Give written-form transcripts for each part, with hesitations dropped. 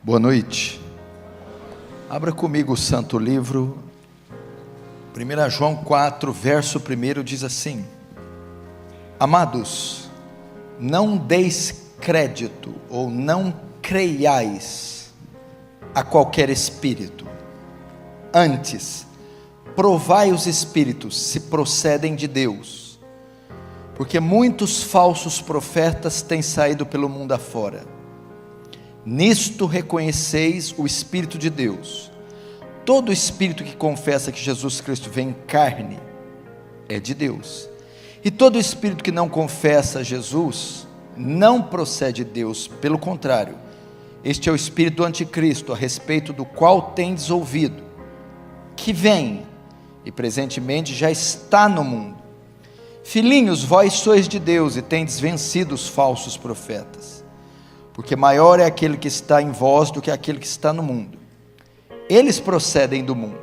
Boa noite. Abra comigo o santo livro, 1 João 4, verso 1 diz assim: Amados, não deis crédito ou não creiais a qualquer espírito, antes provai os espíritos se procedem de Deus, porque muitos falsos profetas têm saído pelo mundo afora. Nisto reconheceis o Espírito de Deus. Todo espírito que confessa que Jesus Cristo vem em carne é de Deus, e todo espírito que não confessa Jesus não procede de Deus. Pelo contrário, este é o espírito do anticristo, a respeito do qual tendes ouvido que vem e presentemente já está no mundo. Filhinhos, vós sois de Deus e tendes vencido os falsos profetas, porque maior é aquele que está em vós do que aquele que está no mundo. Eles procedem do mundo,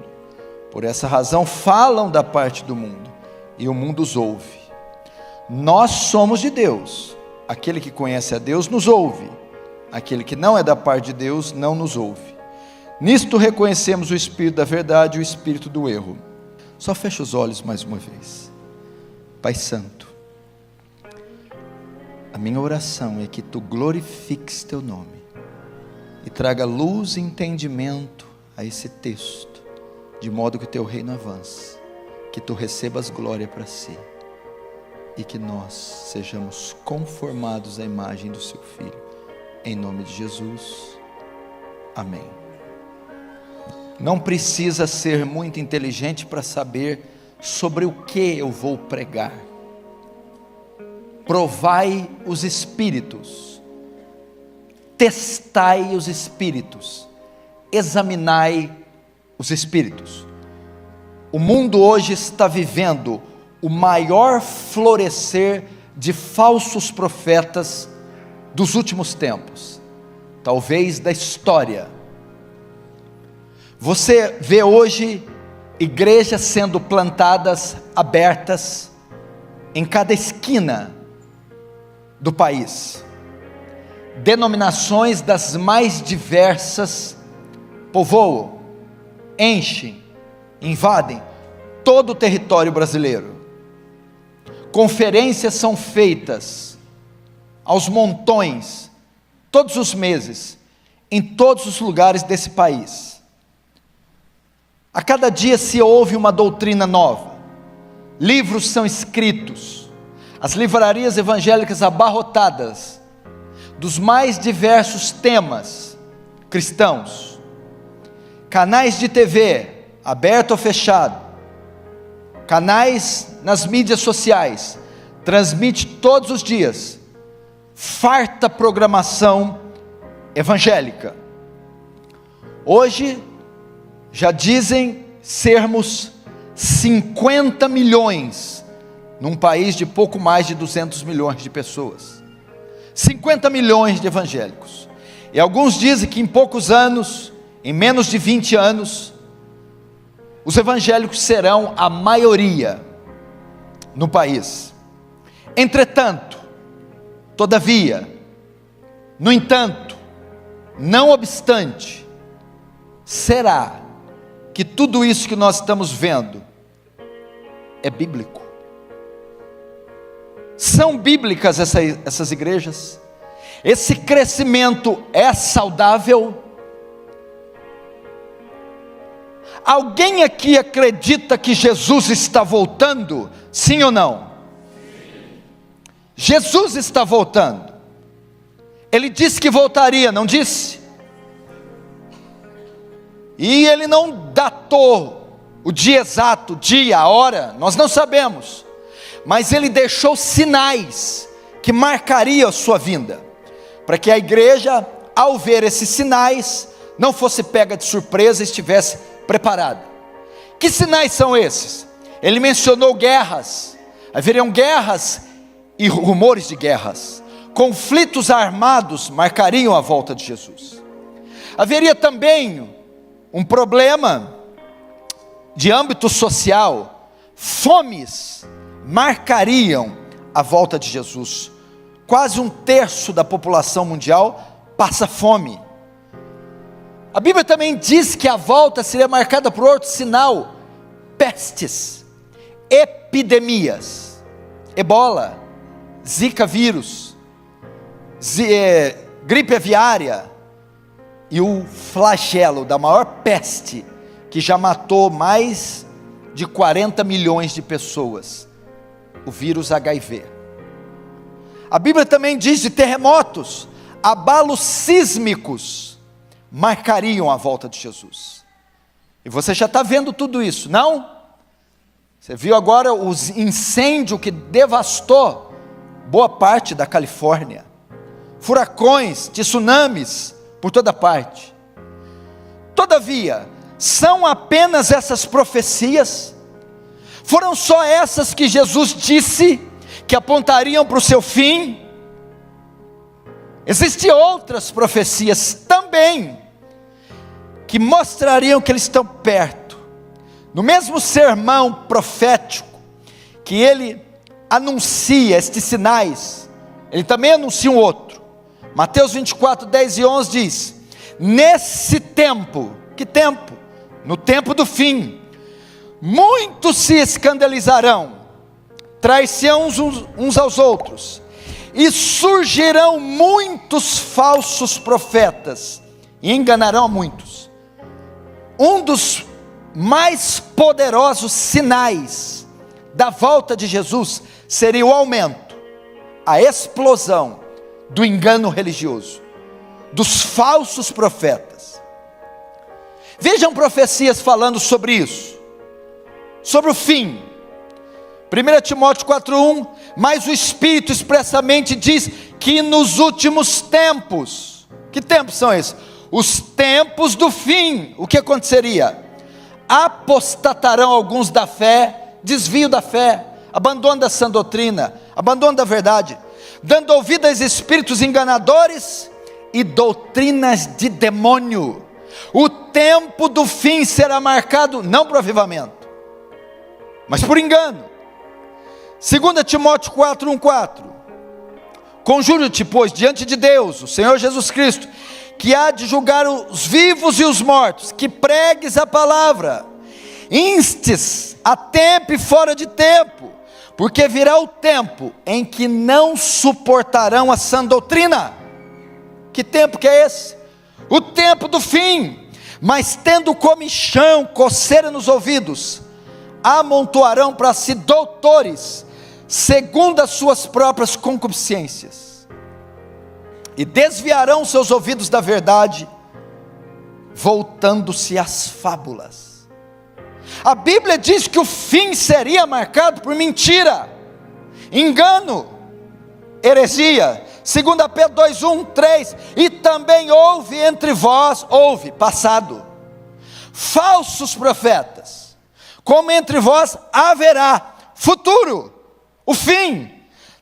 por essa razão falam da parte do mundo, e o mundo os ouve. Nós somos de Deus, aquele que conhece a Deus nos ouve, aquele que não é da parte de Deus não nos ouve. Nisto reconhecemos o espírito da verdade e o espírito do erro. Só fecha os olhos mais uma vez. Pai Santo, a minha oração é que Tu glorifiques Teu nome e traga luz e entendimento a esse texto, de modo que o Teu reino avance, que Tu recebas glória para Si e que nós sejamos conformados à imagem do Seu Filho, em nome de Jesus, amém. Não precisa ser muito inteligente para saber sobre o que eu vou pregar. Provai os espíritos, testai os espíritos, examinai os espíritos. O mundo hoje está vivendo o maior florescer de falsos profetas dos últimos tempos, talvez da história. Você vê hoje igrejas sendo plantadas, abertas, em cada esquina do país. Denominações das mais diversas povoam, enchem, invadem todo o território brasileiro. Conferências são feitas aos montões, todos os meses, em todos os lugares desse país. A cada dia se ouve uma doutrina nova, livros são escritos, as livrarias evangélicas abarrotadas, dos mais diversos temas cristãos, canais de TV, aberto ou fechado, canais nas mídias sociais, transmite todos os dias, farta programação evangélica. Hoje, já dizem sermos 50 milhões, num país de pouco mais de 200 milhões de pessoas, 50 milhões de evangélicos, e alguns dizem que em poucos anos, em menos de 20 anos, os evangélicos serão a maioria no país. Entretanto, todavia, no entanto, não obstante, será que tudo isso que nós estamos vendo é bíblico? São bíblicas essas igrejas? Esse crescimento é saudável? Alguém aqui acredita que Jesus está voltando? Sim ou não? Sim. Jesus está voltando. Ele disse que voltaria, não disse? E ele não datou o dia exato, o dia, a hora, nós não sabemos, mas ele deixou sinais que marcariam a sua vinda, para que a igreja, ao ver esses sinais, não fosse pega de surpresa e estivesse preparada. Que sinais são esses? Ele mencionou guerras, haveriam guerras e rumores de guerras, conflitos armados marcariam a volta de Jesus. Haveria também um problema de âmbito social, fomes marcariam a volta de Jesus. Quase 1/3 da população mundial passa fome. A Bíblia também diz que a volta seria marcada por outro sinal: pestes, epidemias, ebola, zika vírus, gripe aviária e o flagelo da maior peste que já matou mais de 40 milhões de pessoas, o vírus HIV. A Bíblia também diz de terremotos, abalos sísmicos marcariam a volta de Jesus. E você já está vendo tudo isso, não? Você viu agora o incêndio que devastou boa parte da Califórnia, furacões, tsunamis por toda parte. Todavia, são apenas essas profecias? Foram só essas que Jesus disse que apontariam para o seu fim? Existem outras profecias também, que mostrariam que eles estão perto. No mesmo sermão profético, que ele anuncia estes sinais, ele também anuncia um outro. Mateus 24, 10 e 11 diz: nesse tempo, que tempo? No tempo do fim, muitos se escandalizarão, trair-se-ão uns aos outros, e surgirão muitos falsos profetas, e enganarão a muitos. Um dos mais poderosos sinais da volta de Jesus seria o aumento, a explosão do engano religioso, dos falsos profetas. Vejam profecias falando sobre isso, sobre o fim. 1 Timóteo 4,1, mas o Espírito expressamente diz que nos últimos tempos, que tempos são esses? Os tempos do fim. O que aconteceria? Apostatarão alguns da fé, desvio da fé, abandono da sã doutrina, abandono da verdade, dando ouvido aos espíritos enganadores e doutrinas de demônio. O tempo do fim será marcado não por avivamento, mas por engano. 2 Timóteo 4, 1, 4, conjuro-te, pois, diante de Deus, o Senhor Jesus Cristo, que há de julgar os vivos e os mortos, que pregues a palavra, instes a tempo e fora de tempo, porque virá o tempo em que não suportarão a sã doutrina. Que tempo que é esse? O tempo do fim. Mas tendo comichão, coceira nos ouvidos, amontoarão para si doutores, segundo as suas próprias concupiscências, e desviarão seus ouvidos da verdade, voltando-se às fábulas. A Bíblia diz que o fim seria marcado por mentira, engano, heresia. 2 Pedro 2, 1, 3, e também houve entre vós, passado, falsos profetas, como entre vós haverá, futuro, o fim,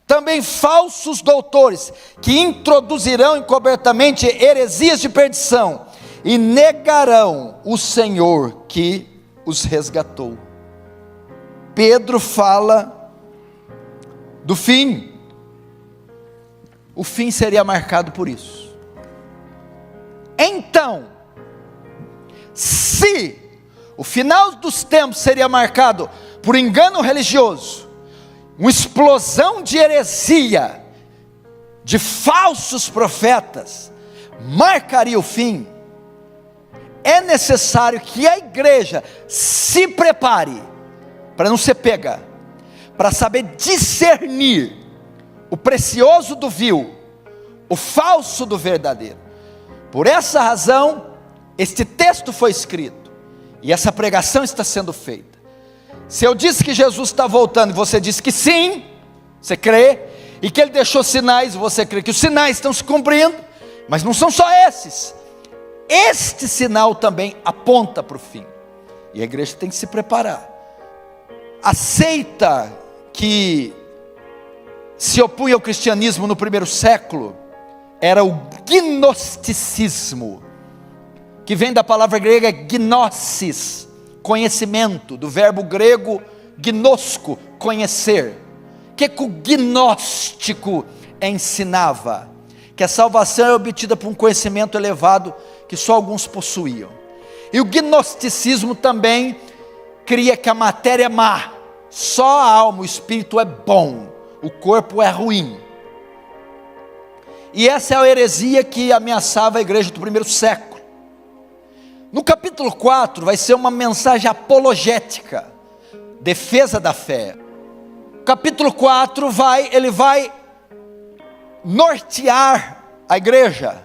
também falsos doutores, que introduzirão encobertamente heresias de perdição, e negarão o Senhor que os resgatou. Pedro fala do fim. O fim seria marcado por isso. Então, se o final dos tempos seria marcado por engano religioso, uma explosão de heresia, de falsos profetas, marcaria o fim, é necessário que a igreja se prepare, para não ser pega, para saber discernir o precioso do vil, o falso do verdadeiro. Por essa razão, este texto foi escrito, e essa pregação está sendo feita. Se eu disse que Jesus está voltando, e você disse que sim, você crê, e que Ele deixou sinais, você crê que os sinais estão se cumprindo, mas não são só esses. Este sinal também aponta para o fim, e a igreja tem que se preparar. A seita que se opunha ao cristianismo no primeiro século era o gnosticismo, que vem da palavra grega gnosis, conhecimento, do verbo grego gnosko, conhecer. O que o gnóstico ensinava? Que a salvação é obtida por um conhecimento elevado, que só alguns possuíam. E o gnosticismo também cria que a matéria é má, só a alma, o espírito é bom, o corpo é ruim. E essa é a heresia que ameaçava a igreja do primeiro século. No capítulo 4 vai ser uma mensagem apologética, defesa da fé. Capítulo 4 ele vai nortear a igreja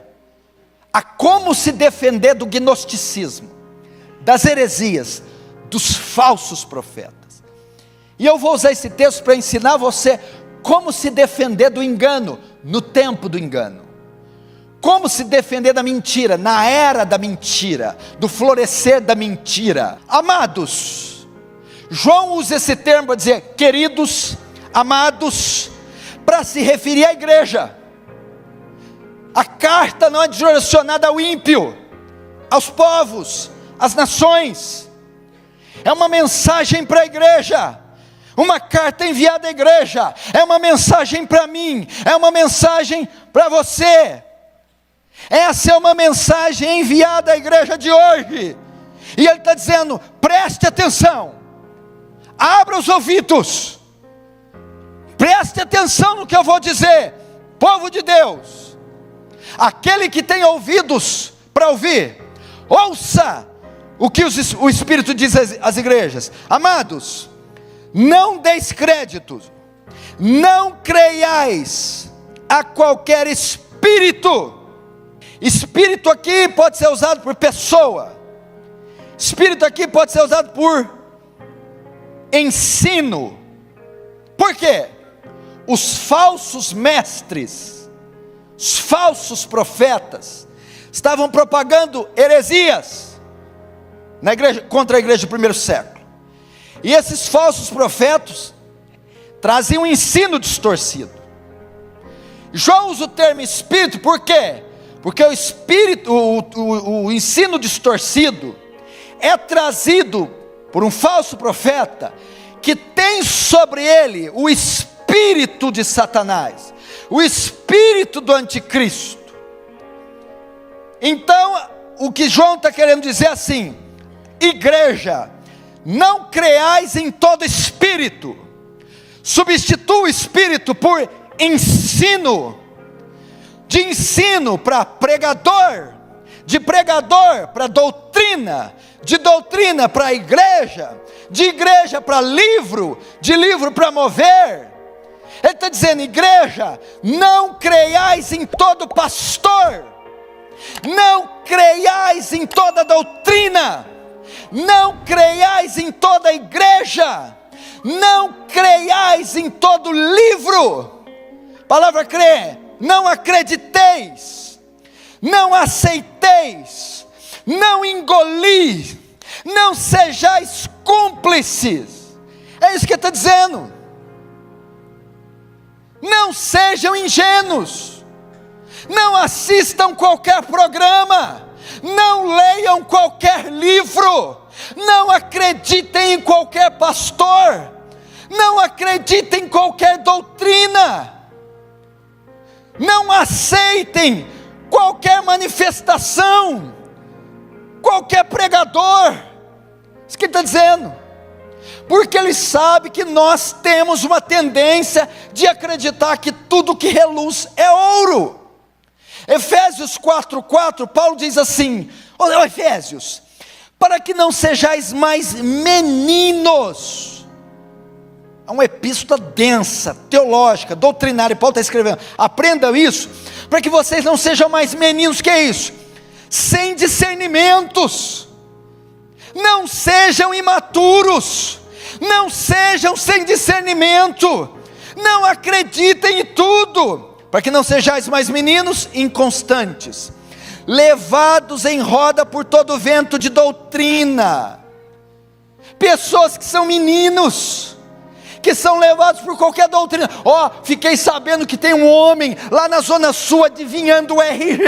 a como se defender do gnosticismo, das heresias, dos falsos profetas. E eu vou usar esse texto para ensinar você como se defender do engano, no tempo do engano. Como se defender da mentira, na era da mentira, do florescer da mentira. Amados, João usa esse termo para dizer queridos, amados, para se referir à igreja. A carta não é direcionada ao ímpio, aos povos, às nações. É uma mensagem para a igreja. Uma carta enviada à igreja. É uma mensagem para mim. É uma mensagem para você. Essa é uma mensagem enviada à igreja de hoje. E ele está dizendo, preste atenção. Abra os ouvidos. Preste atenção no que eu vou dizer. Povo de Deus. Aquele que tem ouvidos para ouvir, ouça o que o Espírito diz às igrejas. Amados, não deis crédito, não creiais a qualquer espírito. Espírito aqui pode ser usado por pessoa. Espírito aqui pode ser usado por ensino. Por quê? Os falsos mestres, os falsos profetas, estavam propagando heresias na igreja, contra a igreja do primeiro século. E esses falsos profetas traziam um ensino distorcido. João usa o termo espírito, por quê? Porque o espírito, o ensino distorcido é trazido por um falso profeta que tem sobre ele o espírito de Satanás, o espírito do anticristo. Então, o que João está querendo dizer é assim: igreja, não creais em todo espírito, substitua o espírito por ensino, de ensino para pregador, de pregador para doutrina, de doutrina para igreja, de igreja para livro, de livro para mover. Ele está dizendo, igreja, não creiais em todo pastor, não creiais em toda doutrina, não creiais em toda igreja, não creiais em todo livro. Palavra crer, não acrediteis, não aceiteis, não engoli, não sejais cúmplices. É isso que ele está dizendo. Não sejam ingênuos, não assistam qualquer programa, não leiam qualquer livro, não acreditem em qualquer pastor, não acreditem em qualquer doutrina, não aceitem qualquer manifestação, qualquer pregador. Isso que ele está dizendo, porque ele sabe que nós temos uma tendência de acreditar que tudo que reluz é ouro. Efésios 4:4, Paulo diz assim, Efésios, para que não sejais mais meninos. É uma epístola densa, teológica, doutrinária. Paulo está escrevendo, aprendam isso, para que vocês não sejam mais meninos. Que é isso? Sem discernimentos, não sejam imaturos, não sejam sem discernimento, não acreditem em tudo, para que não sejais mais meninos inconstantes, levados em roda por todo vento de doutrina. Pessoas que são meninos, que são levados por qualquer doutrina. Fiquei sabendo que tem um homem lá na zona sul adivinhando o RG,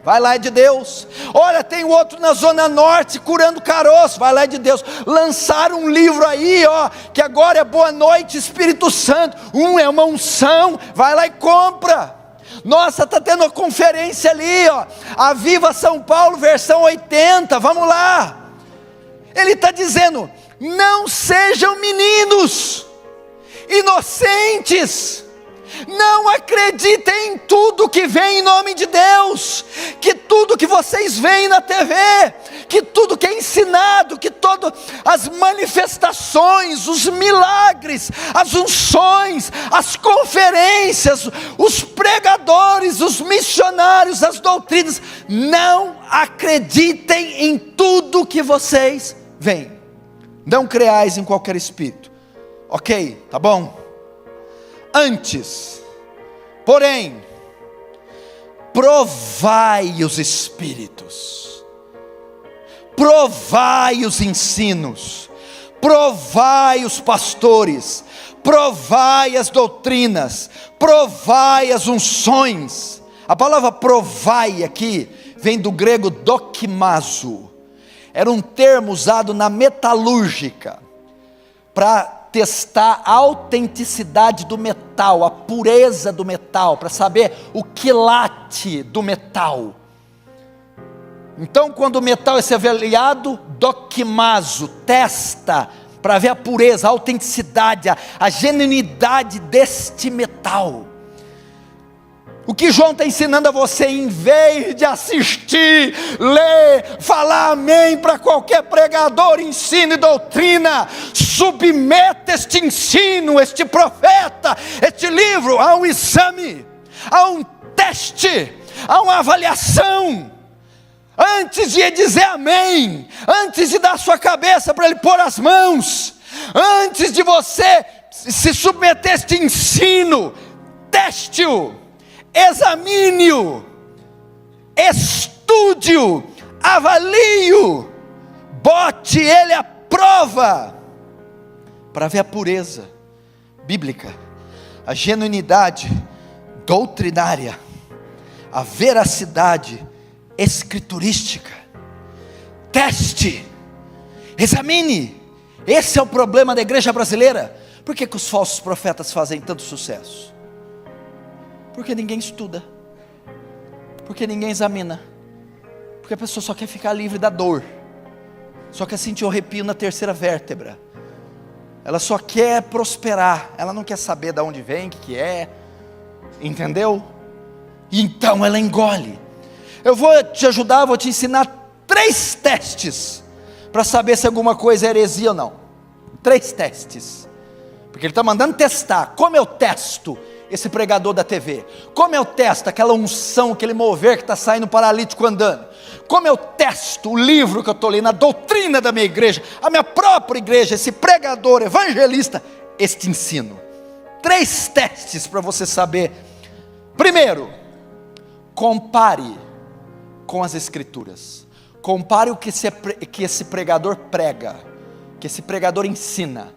vai lá, é de Deus. Olha, tem outro na zona norte curando caroço, vai lá, é de Deus. Lançaram um livro aí, que agora é Boa Noite Espírito Santo, é uma unção, vai lá e compra. Nossa, está tendo uma conferência ali, ó, a Viva São Paulo, versão 80, vamos lá. Ele está dizendo: não sejam meninos, inocentes, não acreditem em tudo que vem em nome de Deus, que tudo que vocês veem na TV, que tudo que é ensinado, que todas as manifestações, os milagres, as unções, as conferências, os pregadores, os missionários, as doutrinas, não acreditem em tudo que vocês veem, não creais em qualquer espírito, ok, tá bom? Antes, porém, provai os espíritos, provai os ensinos, provai os pastores, provai as doutrinas, provai as unções. A palavra provai aqui vem do grego dokimazo, era um termo usado na metalúrgica, para testar a autenticidade do metal, a pureza do metal, para saber o quilate do metal. Então, quando o metal é avaliado, dokimazo, testa, para ver a pureza, a autenticidade, a genuinidade deste metal. O que João está ensinando a você, em vez de assistir, ler, falar amém para qualquer pregador, ensino e doutrina, submeta este ensino, este profeta, este livro a um exame, a um teste, a uma avaliação, antes de dizer amém, antes de dar sua cabeça para ele pôr as mãos, antes de você se submeter a este ensino, teste-o, examine-o, estude-o, avalie-o, bote ele à prova, para ver a pureza bíblica, a genuinidade doutrinária, a veracidade escriturística. Teste, examine. Esse é o problema da igreja brasileira. Por que os falsos profetas fazem tanto sucesso? Porque ninguém estuda, porque ninguém examina, porque a pessoa só quer ficar livre da dor, só quer sentir o arrepio na terceira vértebra, ela só quer prosperar, ela não quer saber de onde vem, o que é, entendeu? E então ela engole. Eu vou te ajudar, vou te ensinar 3 testes, para saber se alguma coisa é heresia ou não. 3 testes, porque ele está mandando testar. Como eu testo esse pregador da TV? Como eu testo aquela unção, aquele mover que está saindo paralítico andando? Como eu testo o livro que eu estou lendo, a doutrina da minha igreja, a minha própria igreja, esse pregador, evangelista, este ensino? 3 testes para você saber. Primeiro, compare com as escrituras, compare o que esse pregador prega, que esse pregador ensina,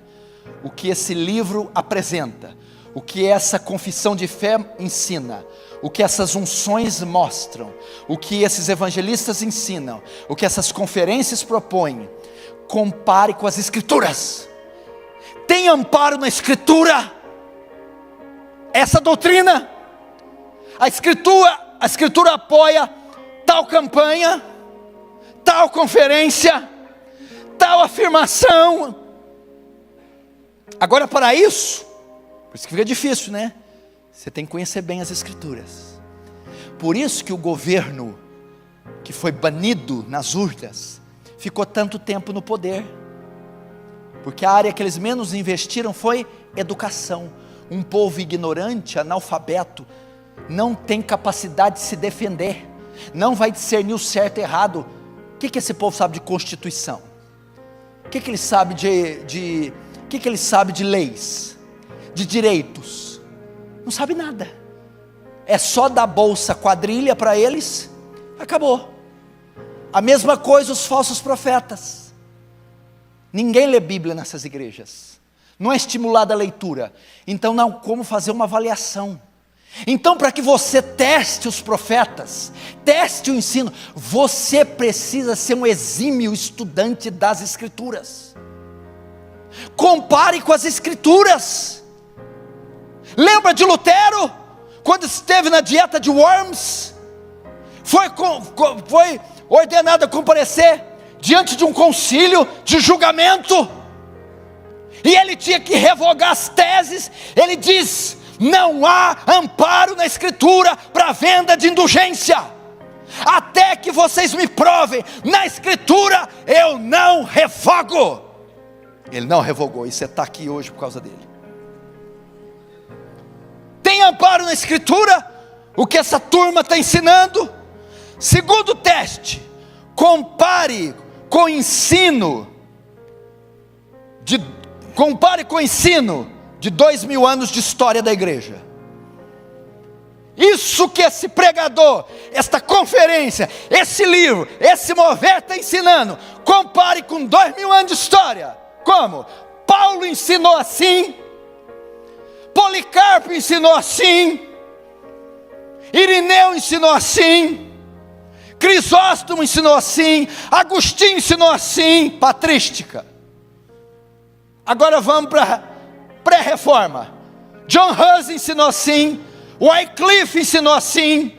o que esse livro apresenta, o que essa confissão de fé ensina, o que essas unções mostram, o que esses evangelistas ensinam, o que essas conferências propõem. Compare com as escrituras. Tem amparo na escritura essa doutrina? A escritura apoia tal campanha, tal conferência, tal afirmação. Agora, para isso, por isso que fica difícil, né? Você tem que conhecer bem as escrituras. Por isso que o governo que foi banido nas urnas ficou tanto tempo no poder, porque a área que eles menos investiram foi educação. Um povo ignorante, analfabeto, não tem capacidade de se defender, não vai discernir o certo e errado. O que esse povo sabe de Constituição? O que ele sabe o que ele sabe de leis, de direitos? Não sabe nada. É só dar bolsa quadrilha para eles, acabou. A mesma coisa os falsos profetas. Ninguém lê Bíblia nessas igrejas, não é estimulada a leitura. Então não há como fazer uma avaliação. Então, para que você teste os profetas, teste o ensino, você precisa ser um exímio estudante das escrituras. Compare com as escrituras. Lembra de Lutero? quando esteve na dieta de Worms, foi ordenado a comparecer diante de um concílio de julgamento, e ele tinha que revogar as teses. Ele diz: não há amparo na Escritura para venda de indulgência, até que vocês me provem na Escritura, eu não revogo. Ele não revogou, e você está aqui hoje por causa dele. Tem amparo na Escritura o que essa turma está ensinando? Segundo teste: compare com o ensino de 2000 anos de história da igreja. Isso que esse pregador, esta conferência, esse livro, esse mover está ensinando, compare com 2000 anos de história. Como? Paulo ensinou assim, Policarpo ensinou assim, Irineu ensinou assim, Crisóstomo ensinou assim, Agostinho ensinou assim, patrística. Agora vamos para pré-reforma. John Hus ensinou assim, Wycliffe ensinou assim,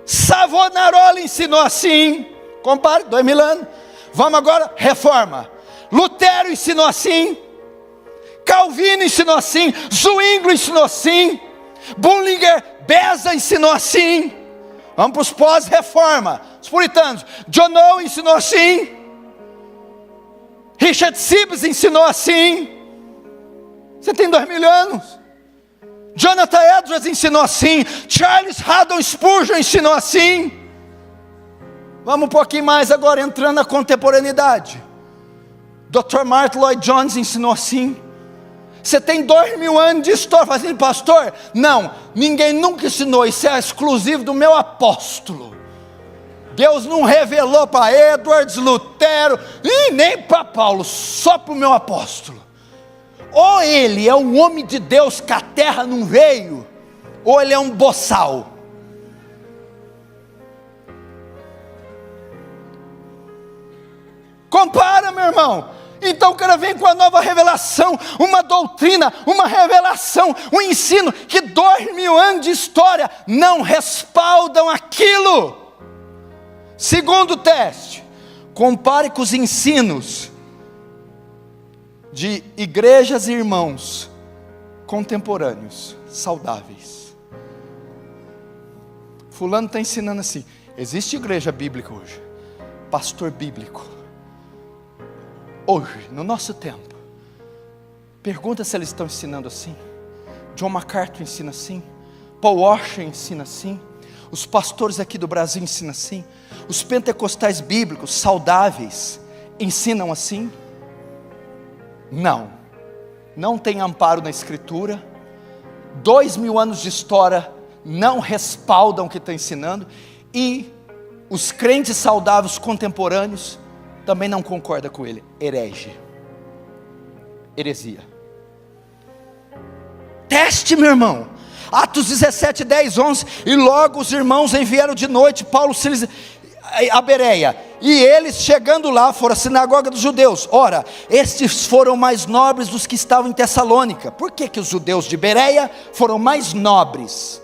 Savonarola ensinou assim. Compare, 2000 anos. Vamos agora, reforma. Lutero ensinou assim, Calvino ensinou assim, Zwinglio ensinou assim, Bullinger, Beza ensinou assim. Vamos para os pós-reforma, os puritanos. John Owen ensinou assim, Richard Sibbes ensinou assim. Você tem 2000 anos. Jonathan Edwards ensinou assim, Charles Haddon Spurgeon ensinou assim. Vamos um pouquinho mais agora, entrando na contemporaneidade. Dr. Martin Lloyd Jones ensinou assim. Você tem 2000 anos de história fazendo pastor? Não, ninguém nunca ensinou. Isso é exclusivo do meu apóstolo. Deus não revelou para Edwards, Lutero, e nem para Paulo, só para o meu apóstolo. Ou ele é um homem de Deus que a terra não veio, ou ele é um boçal. Compara, meu irmão. Então o cara vem com a nova revelação, uma doutrina, uma revelação, um ensino que 2000 anos de história não respaldam aquilo. Segundo teste: compare com os ensinos de igrejas e irmãos contemporâneos, saudáveis. Fulano está ensinando assim. Existe igreja bíblica hoje, pastor bíblico. Hoje, no nosso tempo, pergunta se eles estão ensinando assim. John MacArthur ensina assim, Paul Washer ensina assim, os pastores aqui do Brasil ensinam assim, os pentecostais bíblicos saudáveis ensinam assim. Não tem amparo na Escritura. 2000 anos de história não respaldam o que está ensinando, e os crentes saudáveis contemporâneos também não concordam com ele. Heresia. Teste, meu irmão. Atos 17, 10, 11. E logo os irmãos enviaram de noite Paulo, Silas, a Bereia. E eles, chegando lá, foram à sinagoga dos judeus. Ora, estes foram mais nobres dos que estavam em Tessalônica. Por que os judeus de Bereia foram mais nobres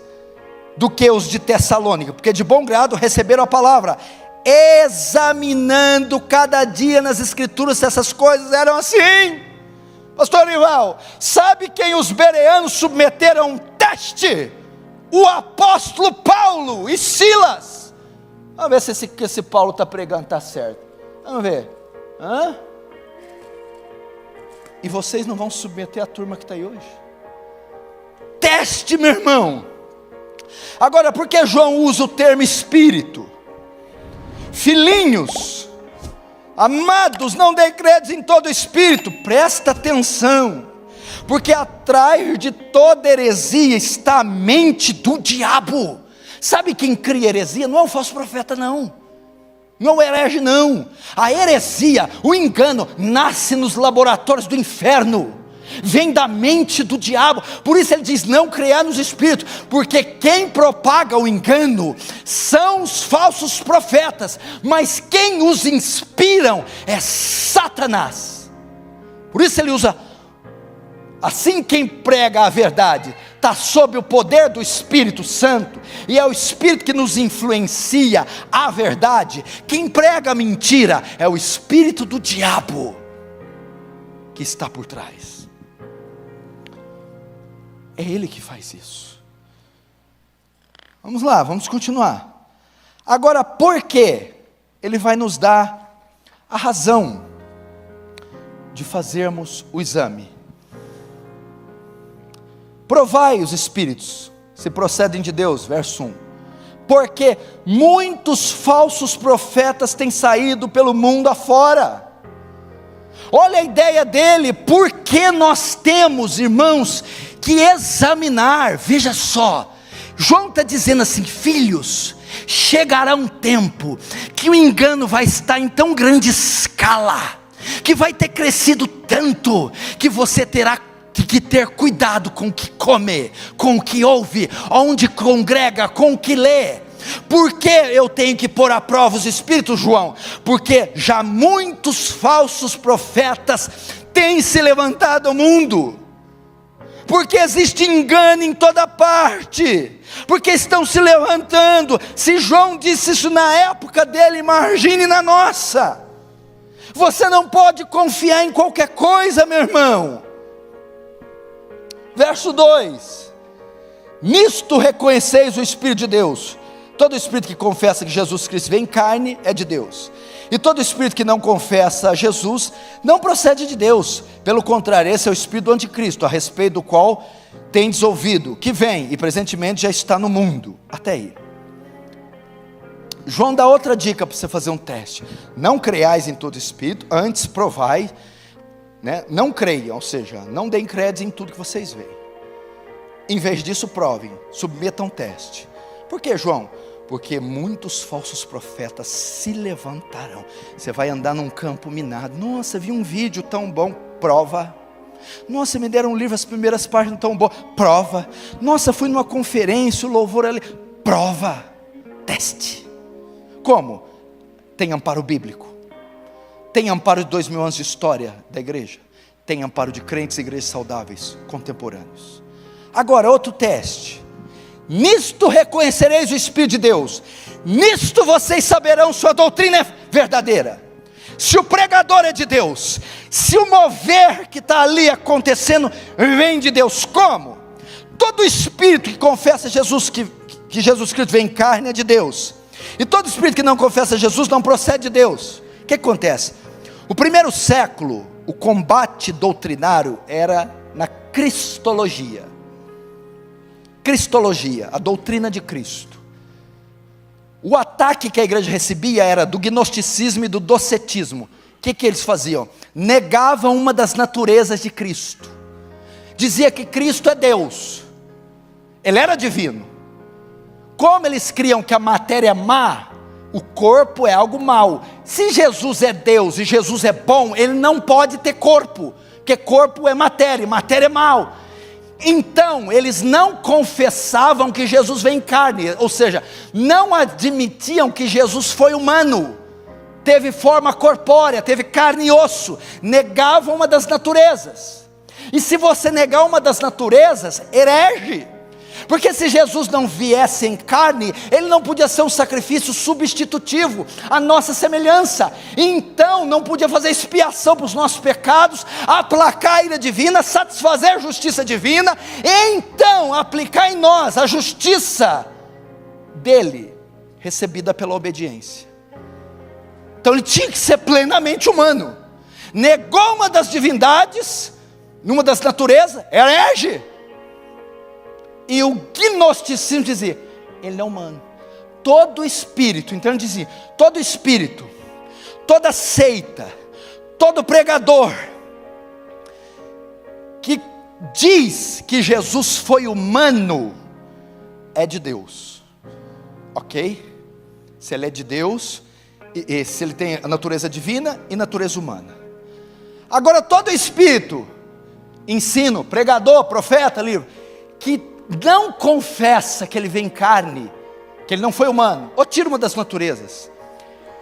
do que os de Tessalônica? Porque de bom grado receberam a palavra, examinando cada dia nas Escrituras se essas coisas eram assim. Pastor Rival, sabe quem os bereanos submeteram a um teste? O apóstolo Paulo e Silas. Vamos ver se esse Paulo está pregando está certo. Vamos ver. E vocês não vão submeter a turma que está aí hoje? Teste, meu irmão. Agora, por que João usa o termo espírito? Filhinhos, amados, não dê crédito em todo espírito. Presta atenção, porque atrás de toda heresia está a mente do diabo. Sabe quem cria heresia? Não é um falso profeta, não é um herege, não. A heresia, o engano, nasce nos laboratórios do inferno, vem da mente do diabo. Por isso ele diz, não creia nos espíritos, porque quem propaga o engano são os falsos profetas, mas quem os inspiram é Satanás. Por isso ele usa assim, quem prega a verdade está sob o poder do Espírito Santo, e é o Espírito que nos influencia a verdade. Quem prega a mentira é o espírito do diabo que está por trás. É ele que faz isso. Vamos lá, vamos continuar. Agora, por quê? Ele vai nos dar a razão de fazermos o exame. Provai os espíritos, se procedem de Deus, verso 1. Porque muitos falsos profetas têm saído pelo mundo afora. Olha a ideia dele, porque nós temos, irmãos, que examinar. Veja só, João está dizendo assim: filhos, chegará um tempo que o engano vai estar em tão grande escala, que vai ter crescido tanto, que você terá que ter cuidado com o que come, com o que ouve, onde congrega, com o que lê. Por que eu tenho que pôr à prova os espíritos, João? Porque já muitos falsos profetas têm se levantado ao mundo, porque existe engano em toda parte, porque estão se levantando. Se João disse isso na época dele, imagine na nossa. Você não pode confiar em qualquer coisa, meu irmão. Verso 2: nisto reconheceis o Espírito de Deus. Todo espírito que confessa que Jesus Cristo veio em carne é de Deus, e todo espírito que não confessa a Jesus não procede de Deus. Pelo contrário, esse é o espírito do anticristo, a respeito do qual tendes ouvido, que vem e presentemente já está no mundo. Até aí. João dá outra dica para você fazer um teste: não creiais em todo espírito, antes provai, né? Não creiam, ou seja, não deem crédito em tudo que vocês veem. Em vez disso, provem, submetam um teste. Por que, João? Porque muitos falsos profetas se levantarão. Você vai andar num campo minado. Nossa, vi um vídeo tão bom. Prova. Nossa, me deram um livro, as primeiras páginas tão boas. Prova. Nossa, fui numa conferência, o louvor ali. Prova. Teste. Como? Tem amparo bíblico. Tem amparo de 2000 anos de história da igreja. Tem amparo de crentes e igrejas saudáveis, contemporâneos. Agora, outro teste. Nisto reconhecereis o Espírito de Deus. Nisto vocês saberão se a doutrina é verdadeira, se o pregador é de Deus, se o mover que está ali acontecendo vem de Deus. Como? Todo espírito que confessa Jesus, que Jesus Cristo vem em carne, é de Deus, e todo espírito que não confessa Jesus não procede de Deus. O que acontece? O primeiro século, o combate doutrinário era na cristologia. Cristologia, a doutrina de Cristo. O ataque que a igreja recebia era do gnosticismo e do docetismo. O que eles faziam? Negavam uma das naturezas de Cristo. Dizia que Cristo é Deus, Ele era divino. Como eles criam que a matéria é má, o corpo é algo mau. Se Jesus é Deus e Jesus é bom, Ele não pode ter corpo, porque corpo é matéria, e matéria é mal. Então, eles não confessavam que Jesus veio em carne, ou seja, não admitiam que Jesus foi humano, teve forma corpórea, teve carne e osso, negavam uma das naturezas. E se você negar uma das naturezas, herege, porque se Jesus não viesse em carne, Ele não podia ser um sacrifício substitutivo, à nossa semelhança, então não podia fazer expiação para os nossos pecados, aplacar a ira divina, satisfazer a justiça divina, e então aplicar em nós a justiça dele, recebida pela obediência. Então Ele tinha que ser plenamente humano. Negou uma das divindades, numa das naturezas, herege. E o gnosticismo dizia, Ele é humano. Todo espírito, então ele dizia, todo espírito, toda seita, todo pregador que diz que Jesus foi humano, é de Deus. Ok? Se Ele é de Deus, e se Ele tem a natureza divina e natureza humana. Agora todo espírito, ensino, pregador, profeta, livro, que não confessa que Ele vem em carne, que Ele não foi humano, ou tira uma das naturezas,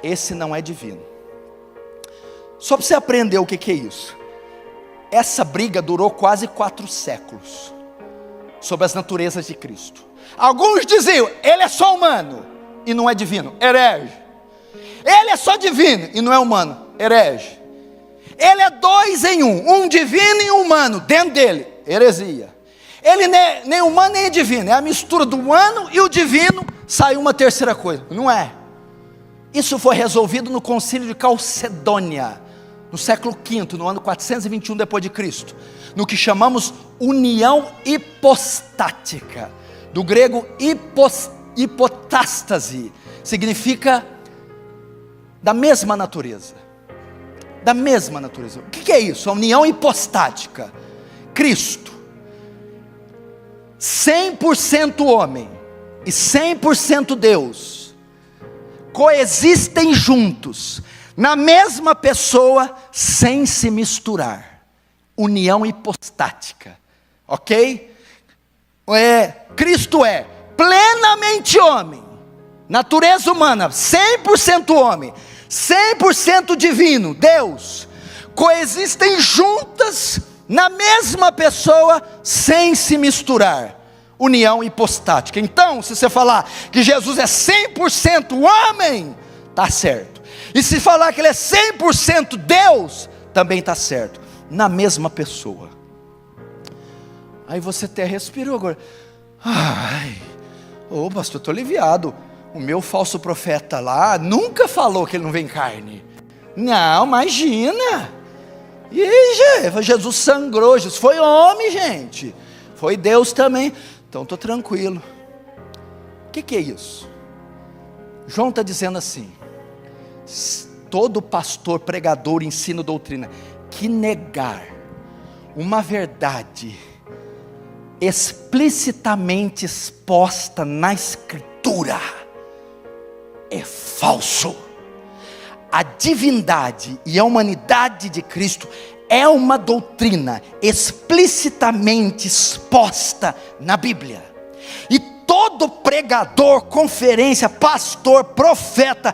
esse não é divino. Só para você aprender o que é isso. Essa briga durou quase 4 séculos. sobre as naturezas de Cristo. Alguns diziam, ele é só humano e não é divino, herege. Ele é só divino e não é humano, herege. Ele é dois em um divino e um humano dentro dele, heresia. Ele nem humano nem divino, é a mistura do humano e o divino, sai uma terceira coisa, não é. Isso foi resolvido no concílio de Calcedônia, no século V, no ano 421 depois de Cristo, no que chamamos união hipostática, do grego hipotástase, significa da mesma natureza. Da mesma natureza. O que é isso? A união hipostática. Cristo, 100% homem e 100% Deus, coexistem juntos, na mesma pessoa, sem se misturar. União hipostática, ok? Cristo é plenamente homem, natureza humana, 100% homem, 100% divino, Deus, coexistem juntas, na mesma pessoa, sem se misturar. União hipostática. Então, se você falar que Jesus é 100% homem, está certo. E se falar que ele é 100% Deus, também está certo. Na mesma pessoa. Aí você até respirou agora. Pastor, estou aliviado. O meu falso profeta lá nunca falou que ele não vem carne. Não, imagina. E Jesus sangrou, Jesus foi homem, gente. Foi Deus também. Então estou tranquilo. O que é isso? João está dizendo assim: todo pastor, pregador, ensino, doutrina, que negar uma verdade explicitamente exposta na Escritura, é falso. A divindade e a humanidade de Cristo é uma doutrina explicitamente exposta na Bíblia. E todo pregador, conferência, pastor, profeta,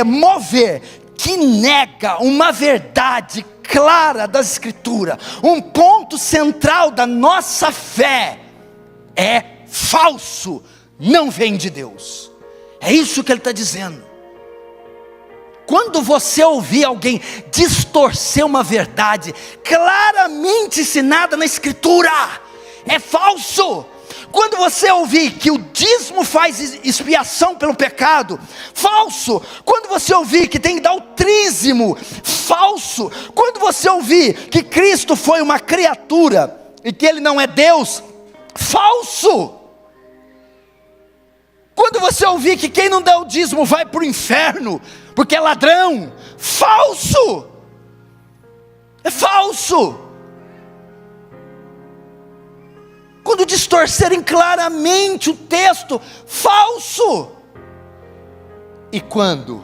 mover, que nega uma verdade clara das Escrituras, um ponto central da nossa fé, é falso, não vem de Deus. É isso que ele está dizendo. Quando você ouvir alguém distorcer uma verdade claramente ensinada na Escritura, é falso. Quando você ouvir que o dízimo faz expiação pelo pecado, falso. Quando você ouvir que tem que dar o trízimo, falso. Quando você ouvir que Cristo foi uma criatura e que Ele não é Deus, falso. Quando você ouvir que quem não dá o dízimo vai para o inferno, porque é ladrão, falso. É falso. Quando distorcerem claramente o texto, falso. E quando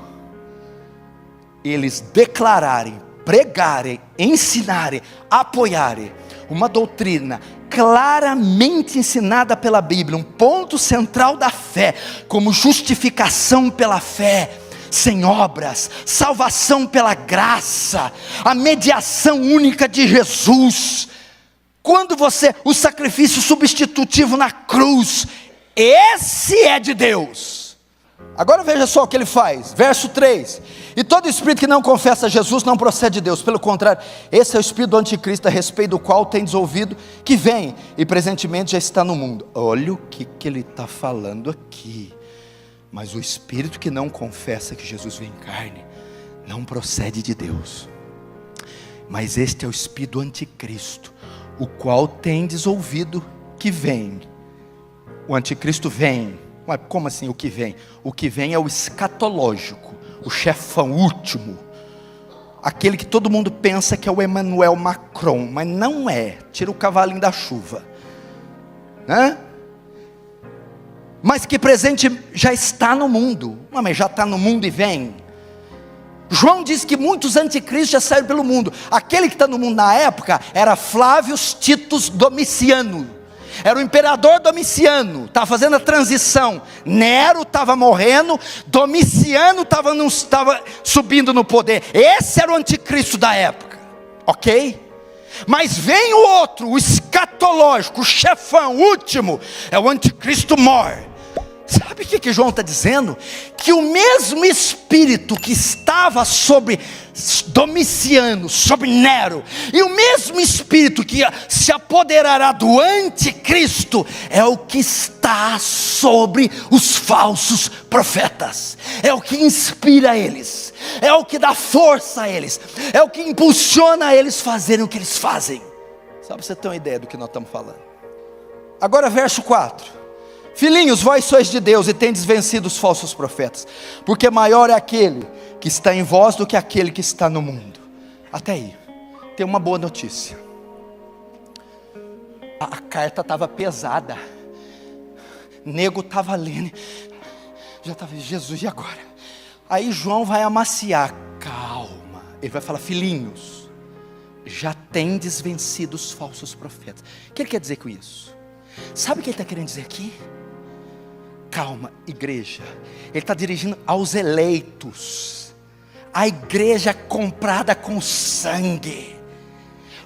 eles declararem, pregarem, ensinarem, apoiarem uma doutrina claramente ensinada pela Bíblia, um ponto central da fé, como justificação pela fé, sem obras, salvação pela graça, a mediação única de Jesus, quando o sacrifício substitutivo na cruz, esse é de Deus. Agora veja só o que ele faz, verso 3, e todo espírito que não confessa Jesus não procede de Deus, pelo contrário, esse é o espírito do anticristo, a respeito do qual tendes ouvido, que vem, e presentemente já está no mundo. Olha o que ele está falando aqui. Mas o espírito que não confessa que Jesus vem em carne, não procede de Deus, mas este é o espírito do anticristo, o qual tendes ouvido que vem. O anticristo vem. Mas como assim o que vem? O que vem é o escatológico, o chefão último, aquele que todo mundo pensa que é o Emmanuel Macron, mas não é. Tira o cavalinho da chuva, né? Mas que presente já está no mundo. Mas já está no mundo e vem. João diz que muitos anticristos já saíram pelo mundo. Aquele que está no mundo na época era Flávio Titus Domiciano. Era o imperador Domiciano, estava fazendo a transição. Nero estava morrendo, Domiciano estava subindo no poder. Esse era o anticristo da época, ok? Mas vem o outro, o escatológico, o chefão, o último, é o anticristo mor. Sabe o que João está dizendo? Que o mesmo espírito que estava sobre Domiciano, sobre Nero, e o mesmo espírito que se apoderará do anticristo, é o que está sobre os falsos profetas, é o que inspira eles, é o que dá força a eles, é o que impulsiona eles a fazerem o que eles fazem. Só para você ter uma ideia do que nós estamos falando. Agora verso 4. Filhinhos, vós sois de Deus e tendes vencido os falsos profetas, porque maior é aquele que está em vós do que aquele que está no mundo. Até aí, tem uma boa notícia. A carta estava pesada, nego estava lendo, já estava, Jesus, e agora? Aí João vai amaciar, calma, ele vai falar, filhinhos, já tendes vencido os falsos profetas. O que ele quer dizer com isso? Sabe o que ele está querendo dizer aqui? Calma, igreja. Ele está dirigindo aos eleitos, a igreja comprada com sangue.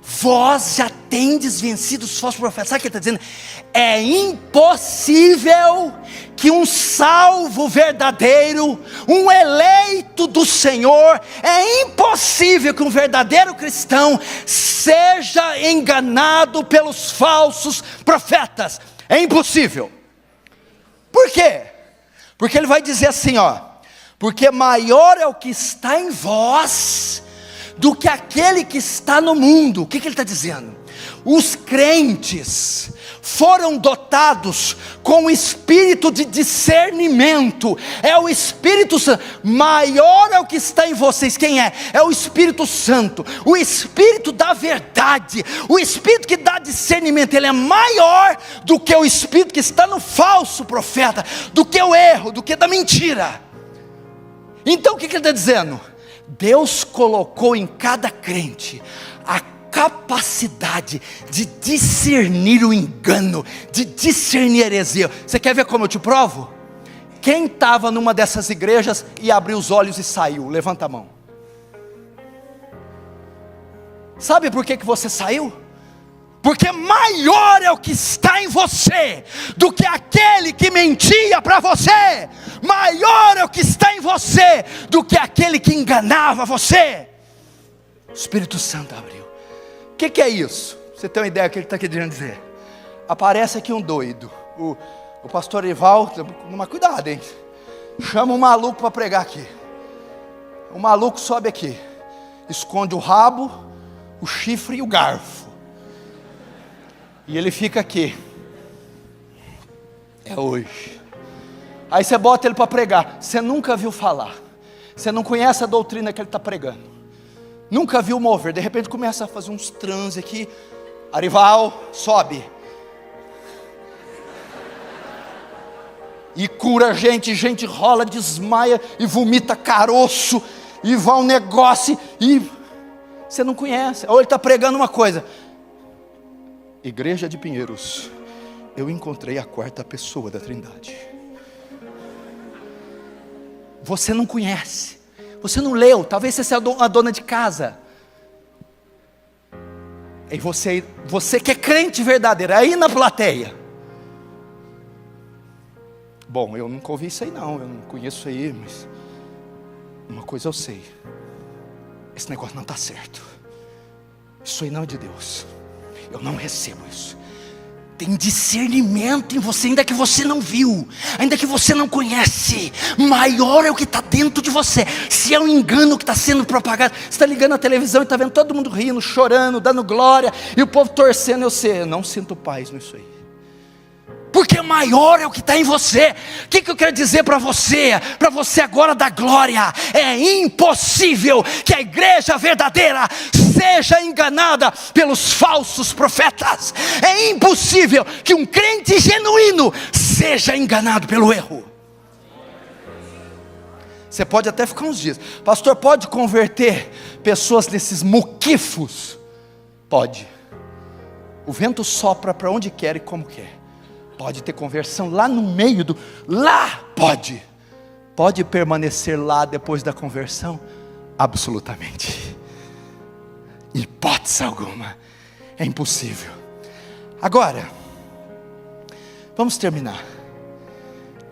Vós já tendes vencido os falsos profetas. Sabe o que ele está dizendo? É impossível que um salvo verdadeiro, um eleito do Senhor, é impossível que um verdadeiro cristão seja enganado pelos falsos profetas. É impossível. Por quê? Porque ele vai dizer assim, ó, porque maior é o que está em vós do que aquele que está no mundo. O que ele está dizendo? Os crentes foram dotados com o espírito de discernimento, é o Espírito Santo, maior é o que está em vocês. Quem é? É o Espírito Santo, o Espírito da verdade, o Espírito que dá discernimento. Ele é maior do que o Espírito que está no falso profeta, do que o erro, do que da mentira. Então o que ele está dizendo? Deus colocou em cada crente a capacidade de discernir o engano, de discernir a heresia. Você quer ver como eu te provo? Quem estava numa dessas igrejas e abriu os olhos e saiu? Levanta a mão. Sabe por que você saiu? Porque maior é o que está em você do que aquele que mentia para você. Maior é o que está em você do que aquele que enganava você. O Espírito Santo abriu. O que é isso? Você tem uma ideia do que ele está querendo dizer? Aparece aqui um doido, o pastor Ival, toma cuidado, hein? Chama um maluco para pregar aqui. O maluco sobe aqui, esconde o rabo, o chifre e o garfo, e ele fica aqui. É hoje. Aí você bota ele para pregar. Você nunca viu falar, você não conhece a doutrina que ele está pregando, nunca viu mover. De repente começa a fazer uns transe aqui. Arival, sobe. E cura gente, gente rola, desmaia e vomita caroço, e vai um negócio, e você não conhece. Ou ele está pregando uma coisa. Igreja de Pinheiros, eu encontrei a quarta pessoa da Trindade. Você não conhece, você não leu, talvez você seja a dona de casa. E você que é crente verdadeiro, aí na plateia. Bom, eu nunca ouvi isso aí não, eu não conheço isso aí, mas uma coisa eu sei, esse negócio não está certo, isso aí não é de Deus, eu não recebo isso. Tem discernimento em você, ainda que você não viu, ainda que você não conhece, maior é o que está dentro de você. Se é um engano que está sendo propagado, você está ligando a televisão e está vendo todo mundo rindo, chorando, dando glória, e o povo torcendo, eu não sinto paz nisso aí. Porque maior é o que está em você. O que eu quero dizer para você agora da glória? É impossível que a igreja verdadeira seja enganada pelos falsos profetas. É impossível que um crente genuíno seja enganado pelo erro. Você pode até ficar uns dias, pastor, pode converter pessoas nesses muquifos? Pode. O vento sopra para onde quer e como quer. Pode ter conversão lá no meio lá pode. Pode permanecer lá depois da conversão? Absolutamente. Hipótese alguma. é impossível. Agora, vamos terminar.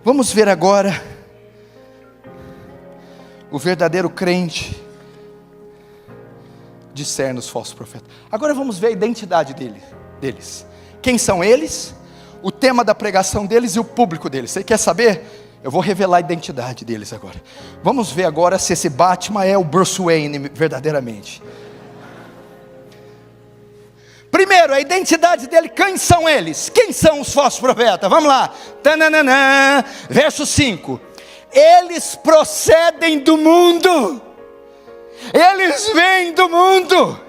Vamos ver agora o verdadeiro crente discerne os falsos profetas. Agora vamos ver a identidade deles. Quem são eles? O tema da pregação deles e o público deles. Você quer saber? Eu vou revelar a identidade deles agora. Vamos ver agora se esse Batman é o Bruce Wayne verdadeiramente. Primeiro, a identidade dele, quem são eles? Quem são os falsos profetas? Vamos lá. Tananana, verso 5. Eles procedem do mundo. Eles vêm do mundo.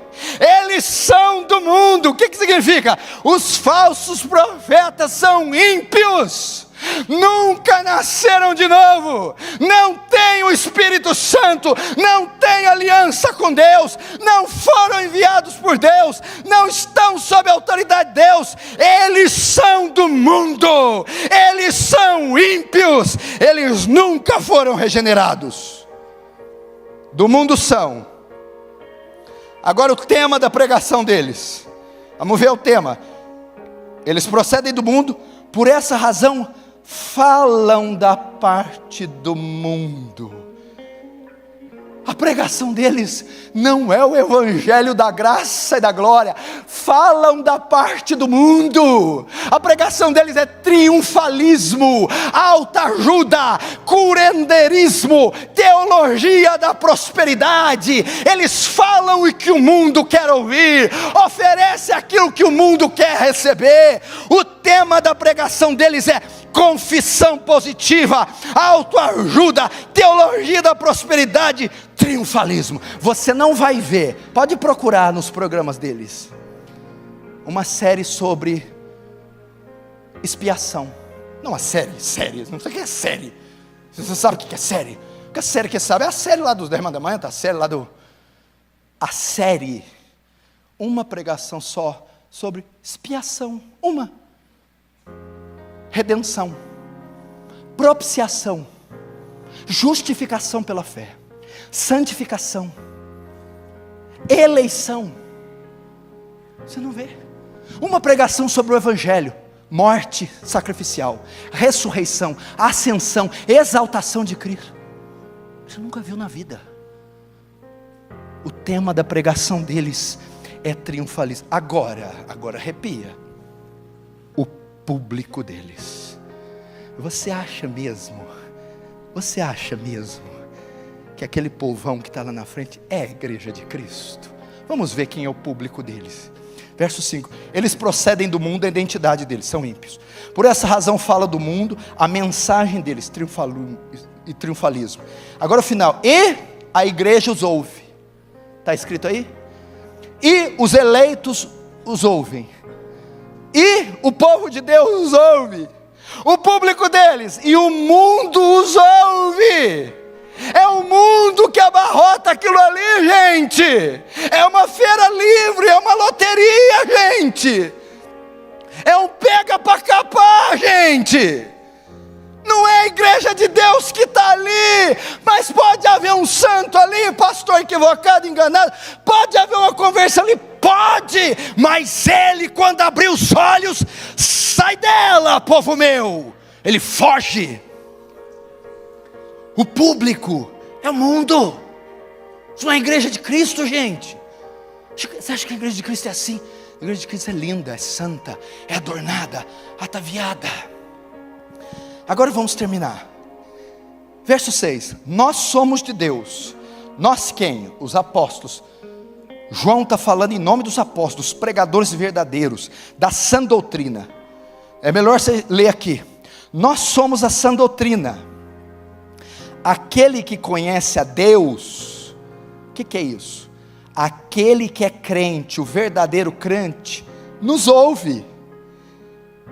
Eles são do mundo. O que significa? Os falsos profetas são ímpios. Nunca nasceram de novo, não têm o Espírito Santo, não têm aliança com Deus, não foram enviados por Deus, não estão sob a autoridade de Deus. Eles são do mundo, eles são ímpios, eles nunca foram regenerados. Do mundo são. Agora o tema da pregação deles, vamos ver o tema. Eles procedem do mundo, por essa razão falam da parte do mundo. A pregação deles não é o evangelho da graça e da glória. Falam da parte do mundo. A pregação deles é triunfalismo, autoajuda, curanderismo, teologia da prosperidade. Eles falam o que o mundo quer ouvir, oferece aquilo que o mundo quer receber. O tema da pregação deles é confissão positiva, autoajuda, teologia da prosperidade, triunfalismo. Você não vai ver, pode procurar nos programas deles, uma série sobre expiação. Não, uma série, não sei o que é série. Você sabe o que é série? O que é série que sabe? É a série lá dos 10 mandamentos, a série lá do... A série, uma pregação só sobre expiação, uma. Redenção, propiciação, justificação pela fé, santificação, eleição. Você não vê? Uma pregação sobre o evangelho, morte sacrificial, ressurreição, ascensão, exaltação de Cristo. Você nunca viu na vida. O tema da pregação deles é triunfalismo. Agora arrepia. Público deles. Você acha mesmo que aquele povão que está lá na frente é a igreja de Cristo? Vamos ver quem é o público deles. Verso 5, eles procedem do mundo, a identidade deles, são ímpios. Por essa razão fala do mundo, a mensagem deles, triunfalismo. Agora o final, e a igreja os ouve. Está escrito aí? E os eleitos os ouvem. E o povo de Deus os ouve, o público deles, e o mundo os ouve. É o mundo que abarrota aquilo ali, gente. É uma feira livre, é uma loteria, gente. É um pega para capar, gente. Não é a igreja de Deus que está ali, mas pode haver um santo ali, pastor equivocado, enganado, pode haver uma conversa ali, pode, mas ele, quando abrir os olhos, sai dela, povo meu, ele foge. O público é o mundo. Isso não é a igreja de Cristo, gente. Você acha que a igreja de Cristo é assim? A igreja de Cristo é linda, é santa, é adornada, ataviada. Agora vamos terminar. Verso 6. Nós somos de Deus. Nós quem? Os apóstolos. João está falando em nome dos apóstolos, pregadores verdadeiros, da sã doutrina. É melhor você ler aqui. Nós somos a sã doutrina. Aquele que conhece a Deus, o que é isso? Aquele que é crente, o verdadeiro crente, nos ouve.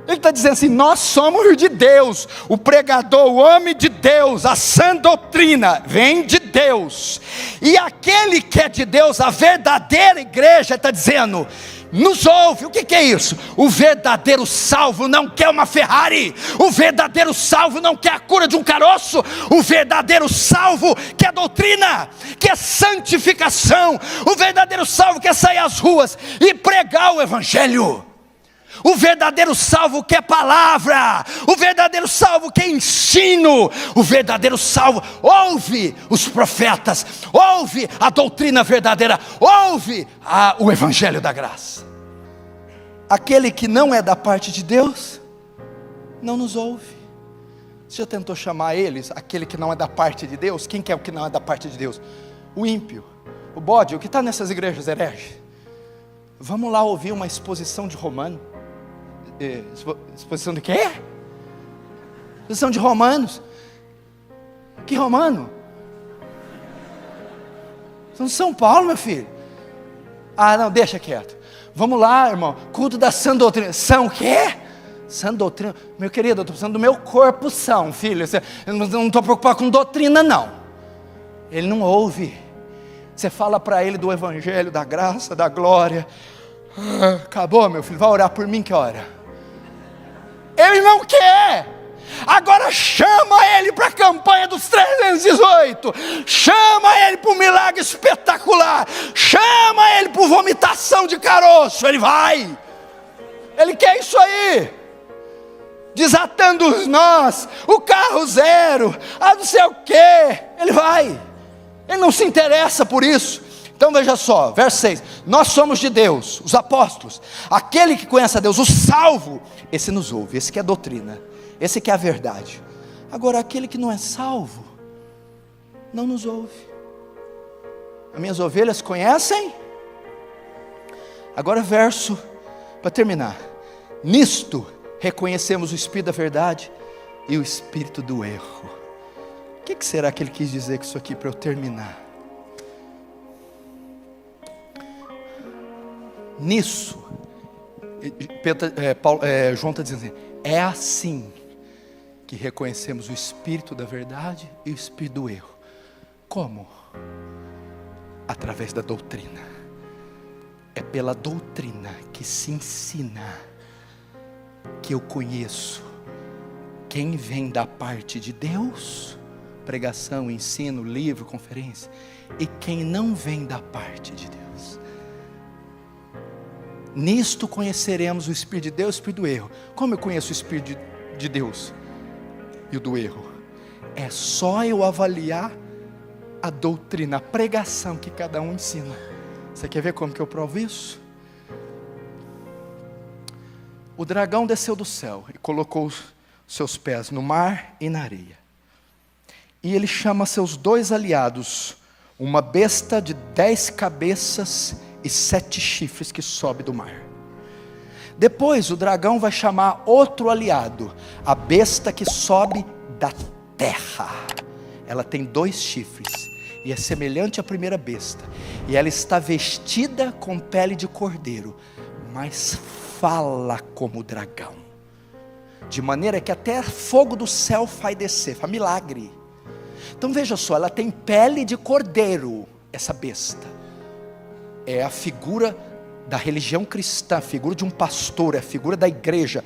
Ele está dizendo assim, nós somos de Deus, o pregador, o homem de Deus, a sã doutrina, vem de Deus, e aquele que é de Deus, a verdadeira igreja, está dizendo, nos ouve. O que é isso? O verdadeiro salvo não quer uma Ferrari. O verdadeiro salvo não quer a cura de um caroço. O verdadeiro salvo quer doutrina, quer santificação. O verdadeiro salvo quer sair às ruas e pregar o evangelho. O verdadeiro salvo quer palavra. O verdadeiro salvo quer ensino. O verdadeiro salvo ouve os profetas, ouve a doutrina verdadeira, ouve o evangelho da graça. Aquele que não é da parte de Deus não nos ouve. Você já tentou chamar eles, aquele que não é da parte de Deus? Quem que é o que não é da parte de Deus? O ímpio, o bode, o que está nessas igrejas hereges. Vamos lá ouvir uma exposição de Romano. Exposição de quê? Exposição de Romanos. Que Romano? São Paulo, meu filho. Ah, não, deixa quieto. Vamos lá, irmão, culto da sã doutrina. São o quê? Sã doutrina. Meu querido, eu estou precisando do meu corpo são, filho. Eu não estou preocupado com doutrina, não. Ele não ouve. Você fala para ele do evangelho, da graça, da glória. Acabou, meu filho, vai orar por mim, que hora? Ele não quer. Agora chama ele para a campanha dos 318. Chama ele para um milagre espetacular. Chama ele para vomitação de caroço. Ele vai. Ele quer isso aí. Desatando os nós, o carro zero, não sei o que. Ele vai. Ele não se interessa por isso. Então veja só, verso 6, nós somos de Deus, os apóstolos, aquele que conhece a Deus, o salvo, esse nos ouve, esse que é a doutrina, esse que é a verdade. Agora aquele que não é salvo, não nos ouve. As minhas ovelhas conhecem? Agora verso, para terminar, nisto reconhecemos o Espírito da verdade e o Espírito do erro. O que será que ele quis dizer com isso aqui para eu terminar? Nisso, João está dizendo assim, é assim que reconhecemos o Espírito da verdade e o Espírito do erro. Como? Através da doutrina. É pela doutrina que se ensina que eu conheço quem vem da parte de Deus, pregação, ensino, livro, conferência, e quem não vem da parte de Deus. Nisto conheceremos o Espírito de Deus e o Espírito do erro. Como eu conheço o Espírito de Deus e o do erro? É só eu avaliar a doutrina, a pregação que cada um ensina. Você quer ver como que eu provo isso? O dragão desceu do céu e colocou os seus pés no mar e na areia. E ele chama seus 2 aliados, uma besta de 10 cabeças e 7 chifres que sobe do mar. Depois o dragão vai chamar outro aliado, a besta que sobe da terra. Ela tem 2 chifres e é semelhante à primeira besta, e ela está vestida com pele de cordeiro, mas fala como dragão, de maneira que até fogo do céu faz descer, faz milagre. Então veja só, ela tem pele de cordeiro, essa besta é a figura da religião cristã, a figura de um pastor, é a figura da igreja.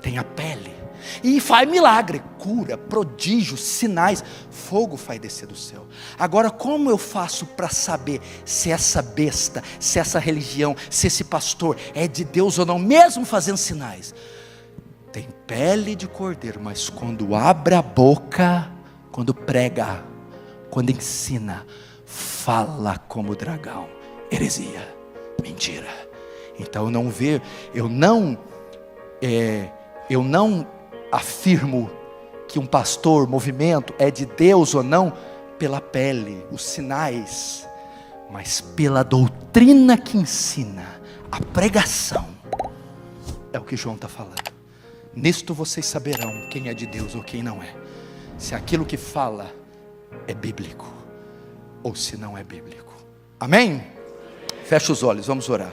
Tem a pele e faz milagre, cura, prodígios, sinais, fogo faz descer do céu. Agora, como eu faço para saber se essa besta, se essa religião, se esse pastor é de Deus ou não, mesmo fazendo sinais? Tem pele de cordeiro, mas quando abre a boca, quando prega, quando ensina, fala como dragão. Heresia, mentira. Então eu não afirmo que um pastor, movimento é de Deus ou não pela pele, os sinais, mas pela doutrina que ensina, a pregação. É o que João está falando. Nisto vocês saberão quem é de Deus ou quem não é, se aquilo que fala é bíblico ou se não é bíblico. Amém? Fecha os olhos, vamos orar.